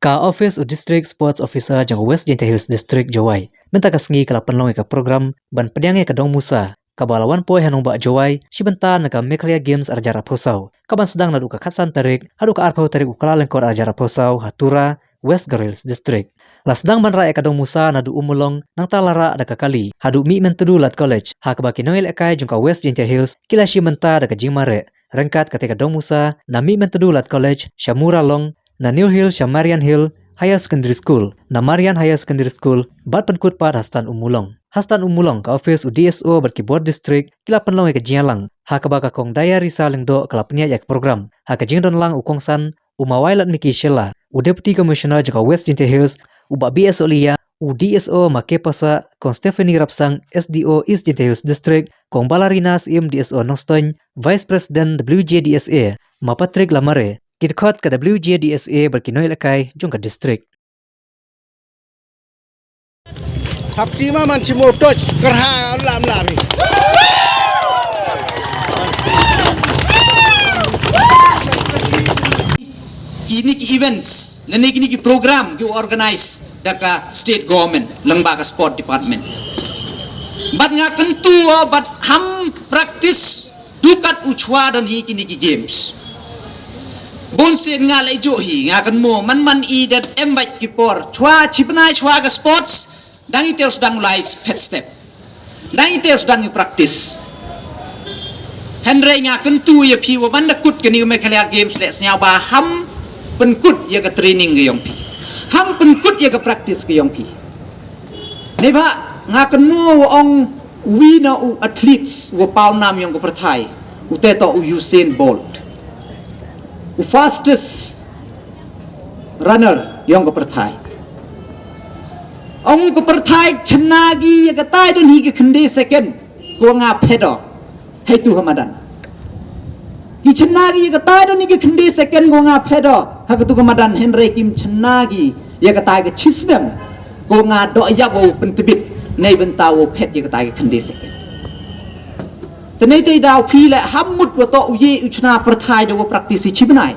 Ka Office of District Sports Officer jang West Gentle Hills District Jawai. Menta kasngi kala penlong ka program ban pediange ka Dong Musa. Kabalawan poe hanong ba Jawai, sibenta na ka Mekhalia Games arjara prosau. Kaban sedang nadu ka Khasan Tarik, hadu ka arpau tarik ukala lengkor arjara prosau Hatura West Girls District. Lasdang man rae ka Dong Musa nadu umulong nang talara ada ka kali. Hadu mi mentudu lat college. Ha ka baki noel ekai jung ka West Gentle Hills kila sibenta da ka jingmare. Rengkat ketika Dong Musa na mi mentudu lat college Shamura Long na New Hill Marian Hill Higher Secondary School na Marian Higher Secondary School bat penkut pad Hastan Umulong. Hastan Umulong ka office UDSO berkibor district kila penlong ke jialang. Ha ka baka kong daya risa lengdo kala penya yak program. Ha ka jingdon lang ukongsan umawailat Miki Shela. U Deputy Commissioner jaka West Gentle Hills uba BSO Lia UDSO Makepasa kong Stephanie Rapsang SDO East Gentle Hills District kong Balarinas DSO Noston Vice President WJDSA Ma Patrick Lamare Kirkot ke WJDSA berkinoi lekai jung ke distrik. Hapsi ma man cimo toj kerha lam lami. Kini ki events, lene kini ki program ki organize daka state government lembaga sport department. Bat ngakan tua bat ham practice dukat uchwa dan hi kini ki games. Bonsen nga lai jo hi nga kan mo man I dat embat kipor chwa chipnai chwa ga sports dang ite sedang mulai pet step dang ite sedang practice Henry nga kan tu ya pi wa man kut ke ni Mekhalia Games le snya ba ham penkut ya ga training ge yong pi ham penkut ya ga practice ge yong pi ne ba nga kan mo ong winner u athletes wa pau nam yong ko prathai u te to u Usain Bolt fastest runner yang kepertai. Ông kepertai cenagi yang ketai dan hingga kendi second gua ngapedo. Hai tu Ramadan. Ki cenagi yang ketai dan hingga kendi second gua ngapedo. Hak tu Ramadan Henry Kim cenagi yang ketai ke cisdem gua ngado ya wo pentebit nei bentau pet yang ketai ke kendi second. Tenai tei dau pi le hamut wa to uye uchna perthai do praktisi chibnai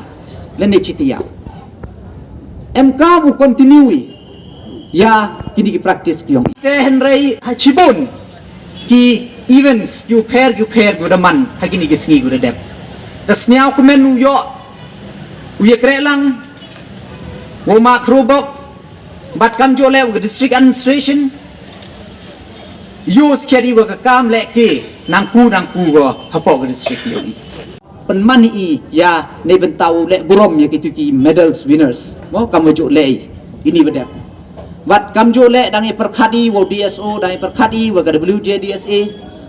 le ne chitiya MK bu continue ya kini ki practice ki yong te henrei ha chibun ki events you pair gu daman ha kini ki sngi gu dep tasnyau ku menu yo uye krelang wo ma krobok bat kam jo le gu district administration use keri wa kam le ki nangku go hapok district yogi penman I ya ne bentau le burom ya kitu ki medals winners mo kamu jo le ini bedap wat kam jo le dangi perkhadi wo DSO dangi perkhadi wa WJDSA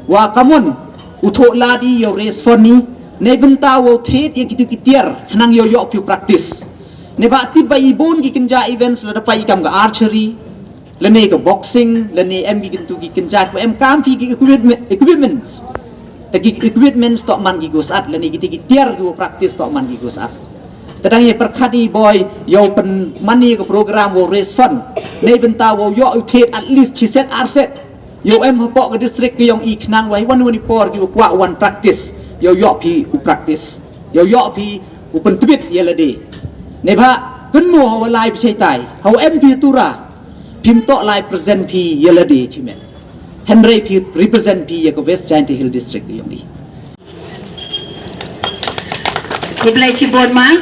wa kamun utho ladi yo race for ni ne bentau wo thet ya kitu ki tiar nang yo yo pu practice ne ba ti ba ibon ki kinja events la dapai kam ga archery lene ke boxing lene em gi tu gi kenjat ko em kam fi gi equipments tagi equipments tok man gi gosat lene gi ti tiar gi practice tok man gi gosat tadang ye perkhadi boy yo pen mani ke program wo race fund nei benta wo yo uthet at least chi set ar set yo em hopok ke district gi yong I knang wai wan ni por gi kwa one practice yo pi practice yo pi pen tibit ye lade nei ba kun mo lai pi chai tai how em pi tura Pim tok lai present pi yeladi chimen Henry pi represent pi ya ke West Gentle Hill District yong ni Iblai Cibon mang